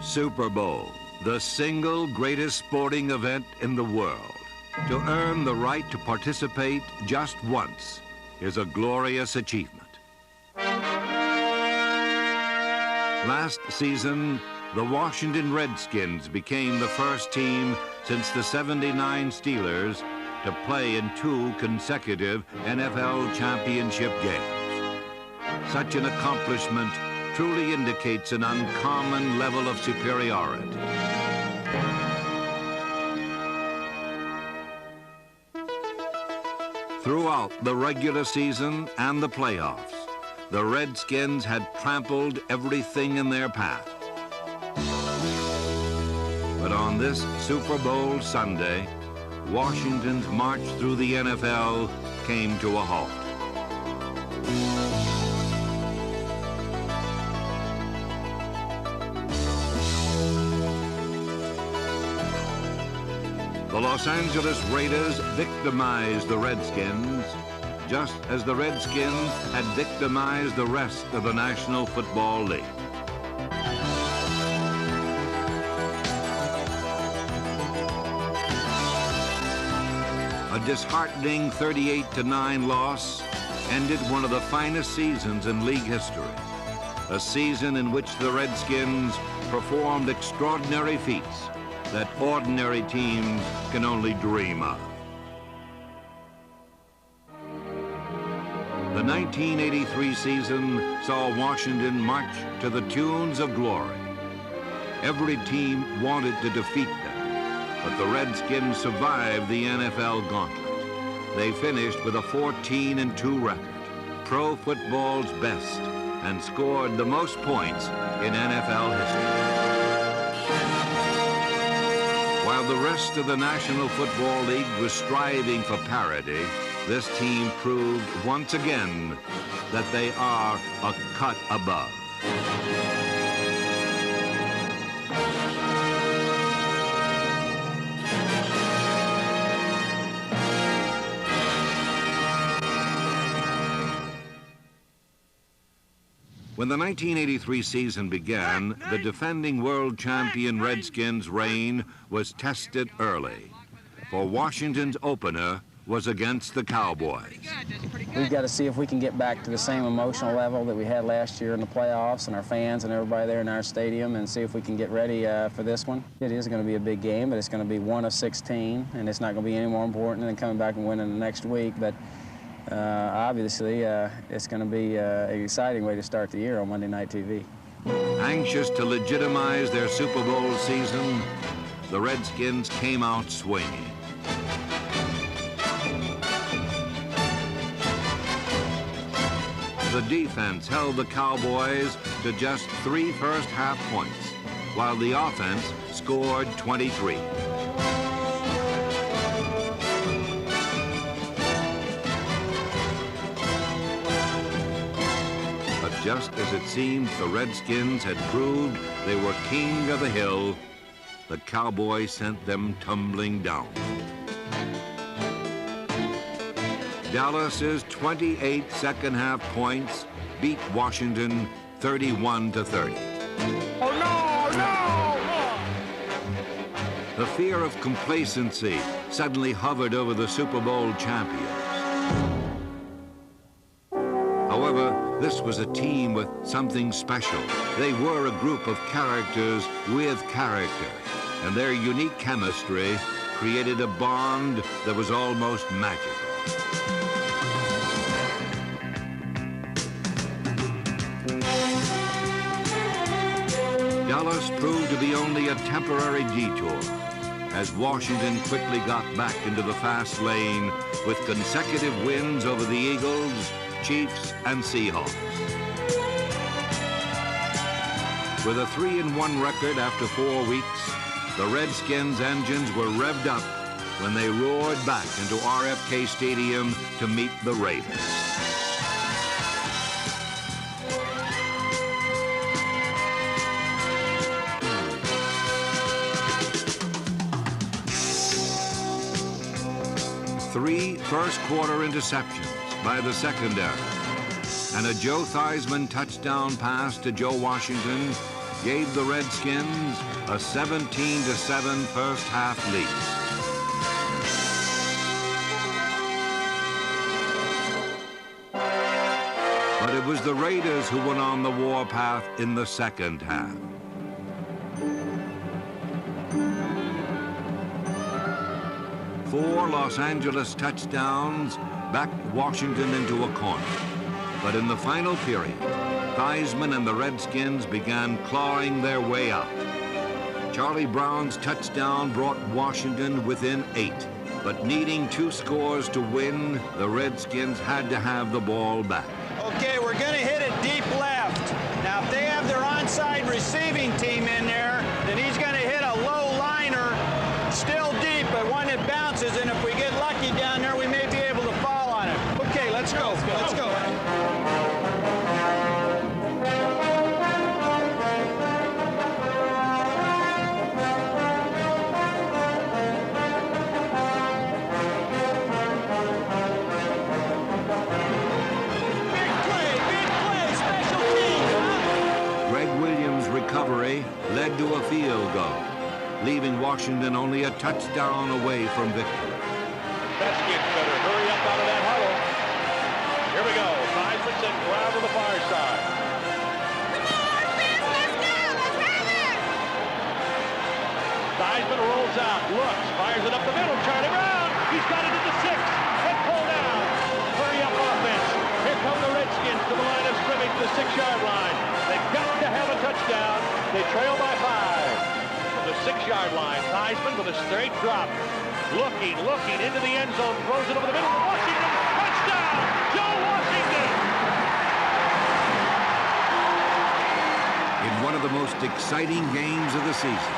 Super Bowl, the single greatest sporting event in the world. To earn the right to participate just once is a glorious achievement. Last season, the Washington Redskins became the first team since the '79 Steelers to play in 2 consecutive NFL championship games. Such an accomplishment truly indicates an uncommon level of superiority. Throughout the regular season and the playoffs, the Redskins had trampled everything in their path. But on this Super Bowl Sunday, Washington's march through the NFL came to a halt. The Los Angeles Raiders victimized the Redskins, just as the Redskins had victimized the rest of the National Football League. A disheartening 38-9 loss ended one of the finest seasons in league history, a season in which the Redskins performed extraordinary feats that ordinary teams can only dream of. The 1983 season saw Washington march to the tunes of glory. Every team wanted to defeat them, but the Redskins survived the NFL gauntlet. They finished with a 14-2 record, pro football's best, and scored the most points in NFL history. While the rest of the National Football League was striving for parity, this team proved once again that they are a cut above. When the 1983 season began, the defending world champion Redskins' reign was tested early, for Washington's opener was against the Cowboys. We've got to see if we can get back to the same emotional level that we had last year in the playoffs, and our fans and everybody there in our stadium, and see if we can get ready for this one. It is going to be a big game, but it's going to be 1 of 16, and it's not going to be any more important than coming back and winning the next week. But obviously, it's going to be an exciting way to start the year on Monday Night TV. Anxious to legitimize their Super Bowl season, the Redskins came out swinging. The defense held the Cowboys to just 3 first-half points, while the offense scored 23. Just as it seemed the Redskins had proved they were king of the hill, the Cowboys sent them tumbling down. Dallas's 28 second-half points beat Washington 31-30. Oh, no, no! The fear of complacency suddenly hovered over the Super Bowl champions. However, this was a team with something special. They were a group of characters with character, and their unique chemistry created a bond that was almost magical. Dallas proved to be only a temporary detour, as Washington quickly got back into the fast lane with consecutive wins over the Eagles, Chiefs, and Seahawks. With a 3-1 record after 4 weeks, the Redskins' engines were revved up when they roared back into RFK Stadium to meet the Raiders. Three first-quarter interceptions by the secondary, and a Joe Theismann touchdown pass to Joe Washington gave the Redskins a 17-7 first-half lead. But it was the Raiders who went on the warpath in the second half. Four Los Angeles touchdowns backed Washington into a corner. But in the final period, Theismann and the Redskins began clawing their way out. Charlie Brown's touchdown brought Washington within 8. But needing 2 scores to win, the Redskins had to have the ball back. Okay, we're going to hit it deep left. Now, if they have their onside receiving team in there, then he's going to hit a low liner, still deep, but one that bounces, and if we get lucky down there, we may be able to fall on it. Okay, let's go. Let's go. Led to a field goal, leaving Washington only a touchdown away from victory. Redskins better hurry up out of that huddle. Here we go. Theismann sent Brown to the far side. Come on, Fitz, let's go. Let's have it. Theismann rolls out, looks, fires it up the middle. Charlie Brown. He's got it at the 6. And pull down. Hurry up offense. Here come the Redskins to the line of scrimmage, the 6-yard line. They've got to have a touchdown. They trail by 5. The 6-yard line. Theismann with a straight drop. Looking into the end zone. Throws it over the middle. Washington. Touchdown. Joe Washington. In one of the most exciting games of the season,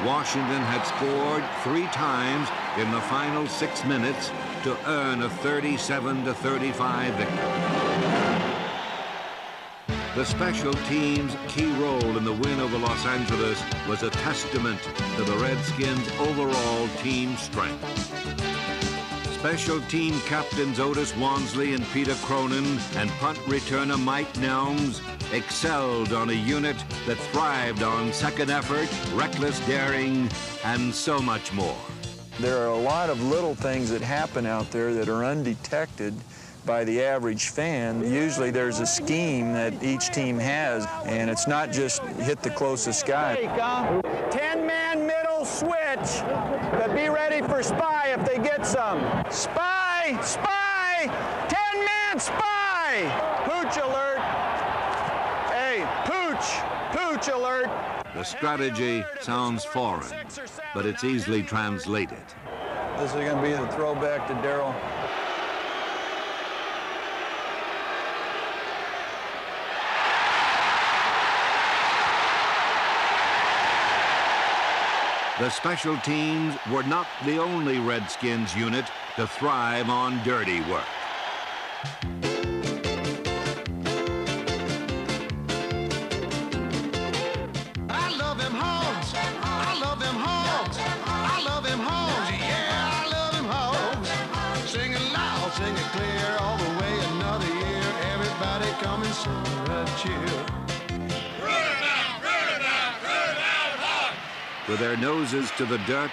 Washington had scored 3 times in the final 6 minutes to earn a 37-35 victory. The special teams' key role in the win over Los Angeles was a testament to the Redskins' overall team strength. Special team captains Otis Wansley and Peter Cronin and punt returner Mike Nelms excelled on a unit that thrived on second effort, reckless daring, and so much more. There are a lot of little things that happen out there that are undetected by the average fan. Usually there's a scheme that each team has, and it's not just hit the closest guy. 10-man middle switch, but be ready for spy if they get some. Spy! Spy! 10-man spy! Pooch alert! Hey, pooch alert! The strategy sounds foreign, but it's easily translated. This is going to be the throwback to Darryl. The special teams were not the only Redskins unit to thrive on dirty work. I love them hogs. I love them hogs. I love them hogs. Yeah, I love them hogs. Sing it loud, sing it clear, all the way another year. Everybody come and sing a cheer. With their noses to the dirt,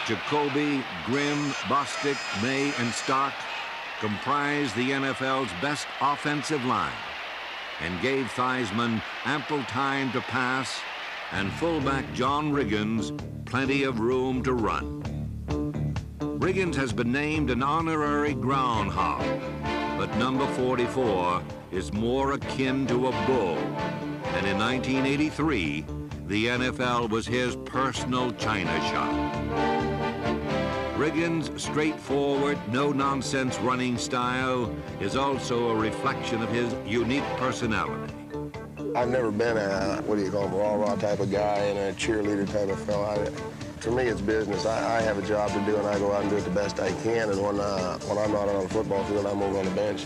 Jacoby, Grimm, Bostic, May, and Stark comprised the NFL's best offensive line and gave Theismann ample time to pass and fullback John Riggins plenty of room to run. Riggins has been named an honorary groundhog, but number 44 is more akin to a bull, and in 1983, the NFL was his personal china shop. Riggins' straightforward, no-nonsense running style is also a reflection of his unique personality. I've never been a, rah-rah type of guy and a cheerleader type of fella. For me, it's business. I have a job to do, and I go out and do it the best I can. And when I'm not on the football field, I'm over on the bench,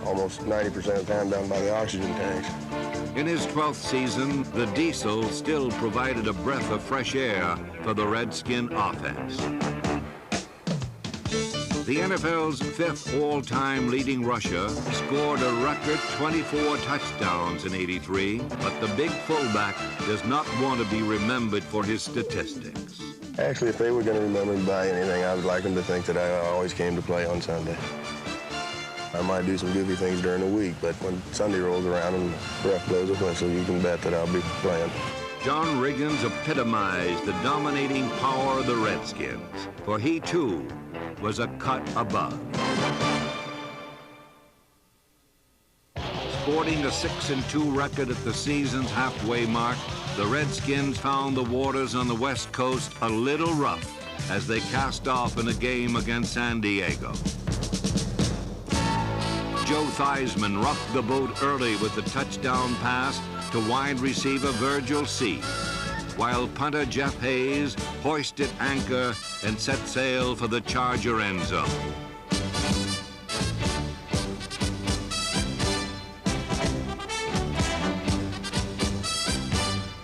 almost 90% of the time down by the oxygen tanks. In his 12th season, the Diesel still provided a breath of fresh air for the Redskin offense. The NFL's fifth all-time leading rusher scored a record 24 touchdowns in '83, but the big fullback does not want to be remembered for his statistics. Actually, if they were going to remember me by anything, I would like them to think that I always came to play on Sunday. I might do some goofy things during the week, but when Sunday rolls around and the ref blows a whistle, you can bet that I'll be playing. John Riggins epitomized the dominating power of the Redskins, for he, too, was a cut above. Sporting a 6-2 record at the season's halfway mark, the Redskins found the waters on the West Coast a little rough as they cast off in a game against San Diego. Joe Theismann rocked the boat early with the touchdown pass to wide receiver Virgil C., while punter Jeff Hayes hoisted anchor and set sail for the Charger end zone.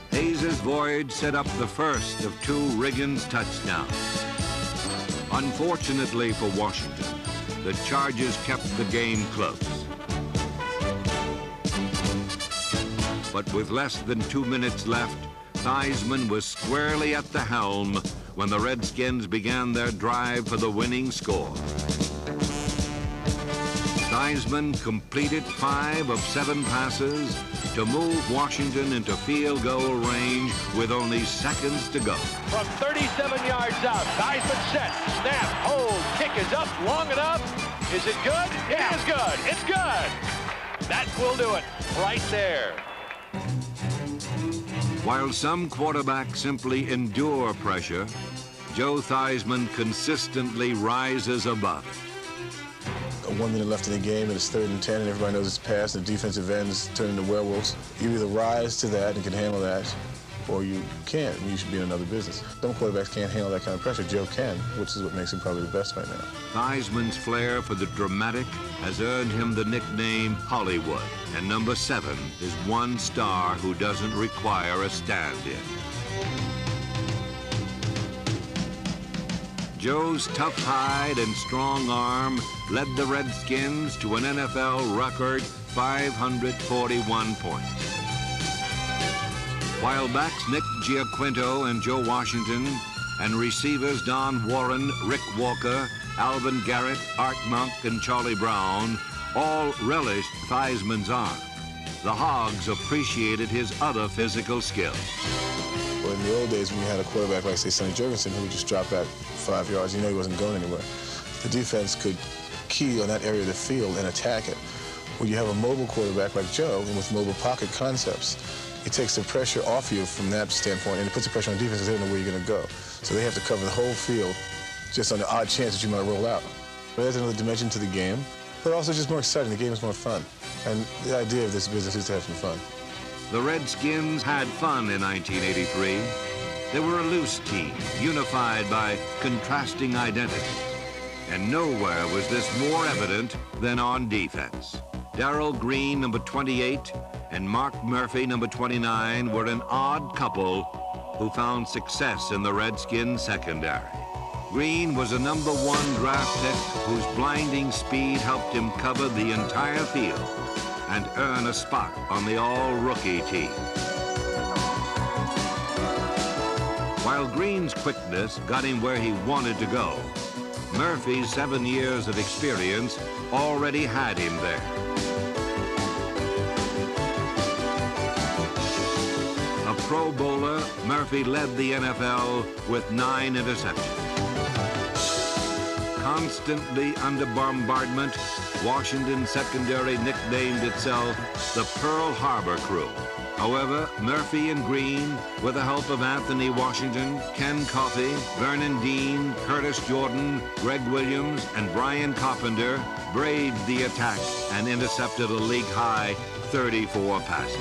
Hayes' voyage set up the first of two Riggins touchdowns. Unfortunately for Washington, the Chargers kept the game close. But with less than 2 minutes left, Theismann was squarely at the helm when the Redskins began their drive for the winning score. Theismann completed 5 of 7 passes to move Washington into field goal range with only seconds to go. From 37 yards out, Theismann set, snap, hold, kick is up long enough. Is it good? It is good. It's good. That will do it right there. While some quarterbacks simply endure pressure, Joe Theismann consistently rises above it. 1 minute left in the game, and it's 3rd and 10, and everybody knows it's passed, and the defensive ends turn into werewolves. You either rise to that and can handle that, or you can't, and you should be in another business. Some quarterbacks can't handle that kind of pressure. Joe can, which is what makes him probably the best right now. Theismann's flair for the dramatic has earned him the nickname Hollywood, and number 7 is one star who doesn't require a stand-in. Joe's tough hide and strong arm led the Redskins to an NFL record 541 points. While backs Nick Giaquinto and Joe Washington and receivers Don Warren, Rick Walker, Alvin Garrett, Art Monk, and Charlie Brown all relished Theismann's arm, the Hogs appreciated his other physical skills. Well, in the old days, when you had a quarterback like, say, Sonny Jurgensen, who would just drop back 5 yards, you know he wasn't going anywhere. The defense could key on that area of the field and attack it. When you have a mobile quarterback like Joe, and with mobile pocket concepts, it takes the pressure off you from that standpoint, and it puts the pressure on defense because they don't know where you're going to go. So they have to cover the whole field just on the odd chance that you might roll out. But there's another dimension to the game, but also just more exciting. The game is more fun. And the idea of this business is to have some fun. The Redskins had fun in 1983. They were a loose team, unified by contrasting identities. And nowhere was this more evident than on defense. Darrell Green, number 28, and Mark Murphy, number 29, were an odd couple who found success in the Redskins secondary. Green was a number 1 draft pick whose blinding speed helped him cover the entire field and earn a spot on the all-rookie team. While Green's quickness got him where he wanted to go, Murphy's 7 years of experience already had him there. A Pro Bowler, Murphy led the NFL with 9 interceptions. Constantly under bombardment, Washington's secondary nicknamed itself the Pearl Harbor Crew. However, Murphy and Green, with the help of Anthony Washington, Ken Coffey, Vernon Dean, Curtis Jordan, Greg Williams, and Brian Carpenter, braved the attack and intercepted a league-high 34 passes.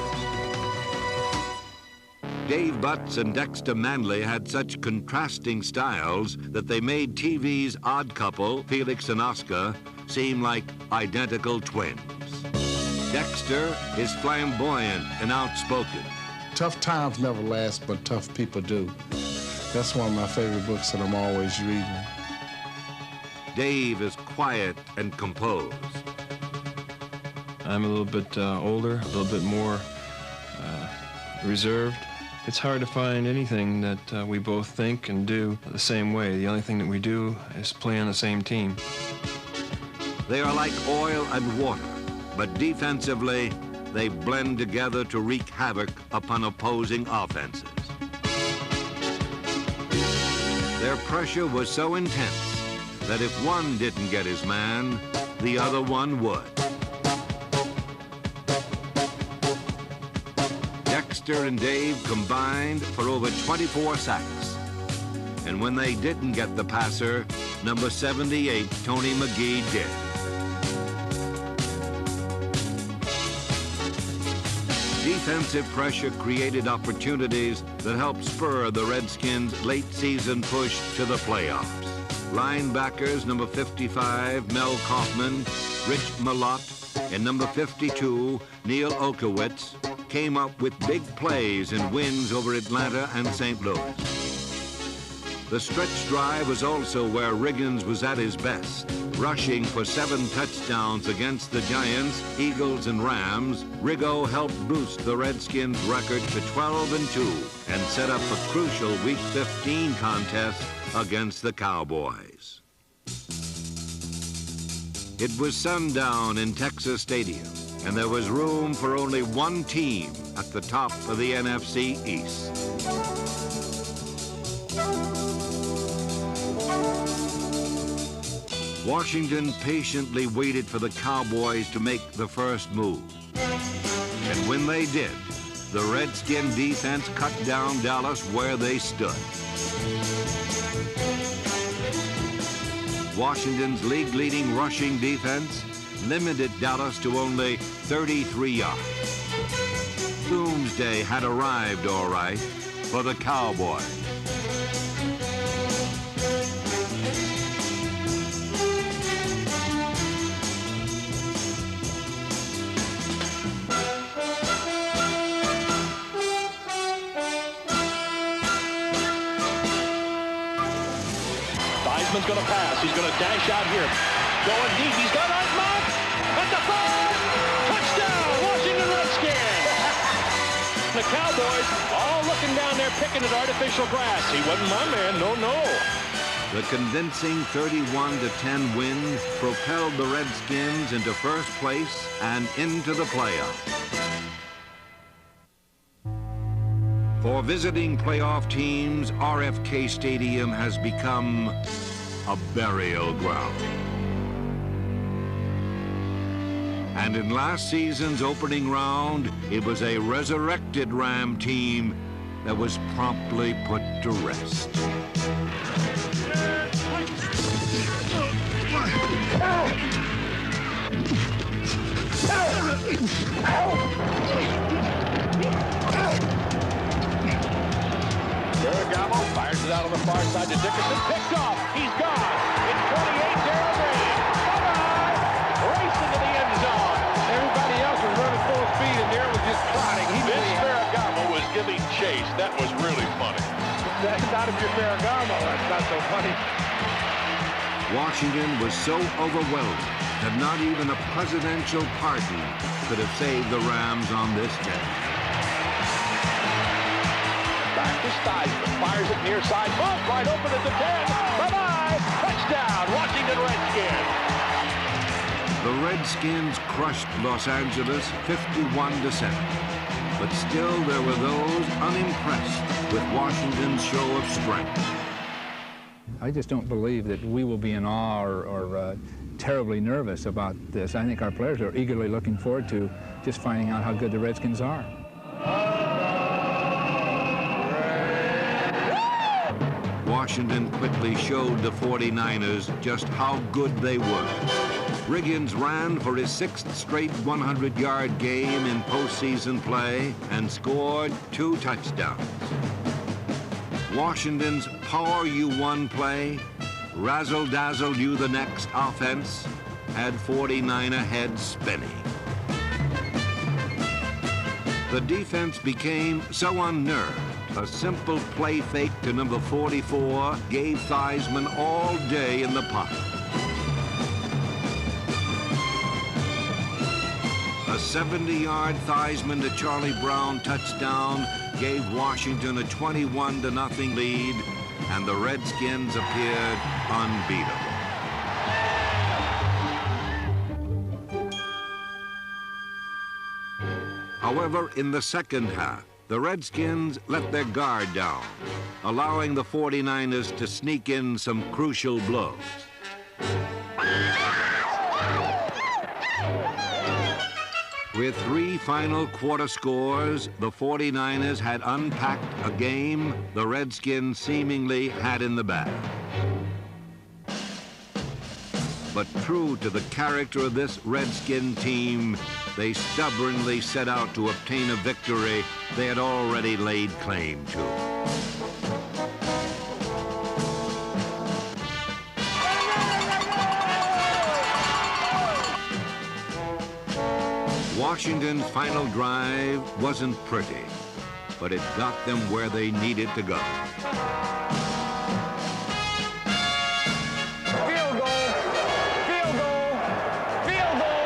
Dave Butts and Dexter Manley had such contrasting styles that they made TV's odd couple, Felix and Oscar, seem like identical twins. Dexter is flamboyant and outspoken. Tough times never last, but tough people do. That's one of my favorite books that I'm always reading. Dave is quiet and composed. I'm a little bit older, a little bit more reserved. It's hard to find anything that we both think and do the same way. The only thing that we do is play on the same team. They are like oil and water, but defensively, they blend together to wreak havoc upon opposing offenses. Their pressure was so intense that if one didn't get his man, the other one would. Dexter and Dave combined for over 24 sacks. And when they didn't get the passer, number 78, Tony McGee, did. Defensive pressure created opportunities that helped spur the Redskins' late-season push to the playoffs. Linebackers number 55, Mel Kaufman, Rich Malott, and number 52, Neil Okowitz, came up with big plays and wins over Atlanta and St. Louis. The stretch drive was also where Riggins was at his best. Rushing for 7 touchdowns against the Giants, Eagles, and Rams, Riggo helped boost the Redskins' record to 12-2 and set up a crucial Week 15 contest against the Cowboys. It was sundown in Texas Stadium, and there was room for only one team at the top of the NFC East. Washington patiently waited for the Cowboys to make the first move. And when they did, the Redskin defense cut down Dallas where they stood. Washington's league-leading rushing defense limited Dallas to only 33 yards. Doomsday had arrived, all right, for the Cowboys. Heisman's going to pass. He's going to dash out here. Going deep. He's got a mark. At the 5. Touchdown, Washington Redskins. The Cowboys all looking down there picking at artificial grass. He wasn't my man. No, no. The convincing 31-10 win propelled the Redskins into first place and into the playoffs. For visiting playoff teams, RFK Stadium has become a burial ground. And in last season's opening round, it was a resurrected Ram team that was promptly put to rest. Ferragamo fires it out on the far side to Dickerson. Picked off. He's gone. It's 28, Darrell Green. Bye-bye. Race into the end zone. Everybody else was running full speed, and Darrell was just trotting. Vince Ferragamo was giving chase. That was really funny. That's not if you're Ferragamo. That's not so funny. Washington was so overwhelmed that not even a presidential pardon could have saved the Rams on this day. Back to Steisman, fires it near side, boom, right open at the 10. Bye-bye, touchdown, Washington Redskins. The Redskins crushed Los Angeles 51-7, but still there were those unimpressed with Washington's show of strength. I just don't believe that we will be in awe or terribly nervous about this. I think our players are eagerly looking forward to just finding out how good the Redskins are. Washington quickly showed the 49ers just how good they were. Riggins ran for his 6th straight 100-yard game in postseason play and scored 2 touchdowns. Washington's Power You One play, razzle-dazzle you the next offense, had 49er heads spinning. The defense became so unnerved, a simple play fake to number 44 gave Theismann all day in the pocket. 70-yard Theismann to Charlie Brown touchdown gave Washington a 21-0 lead, and the Redskins appeared unbeatable. However, in the second half, the Redskins let their guard down, allowing the 49ers to sneak in some crucial blows. With 3 final quarter scores, the 49ers had unpacked a game the Redskins seemingly had in the bag. But true to the character of this Redskin team, they stubbornly set out to obtain a victory they had already laid claim to. Washington's final drive wasn't pretty, but it got them where they needed to go. Field goal! Field goal! Field goal!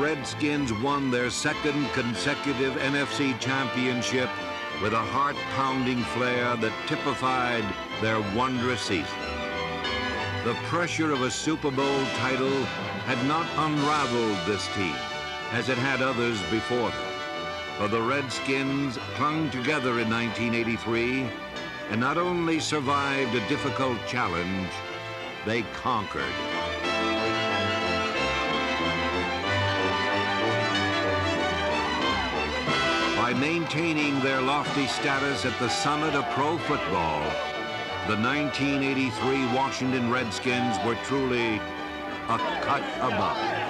Redskins won their second consecutive NFC championship with a heart-pounding flair that typified their wondrous season. The pressure of a Super Bowl title had not unraveled this team as it had others before them. For the Redskins clung together in 1983 and not only survived a difficult challenge, they conquered. By maintaining their lofty status at the summit of pro football, the 1983 Washington Redskins were truly a cut above.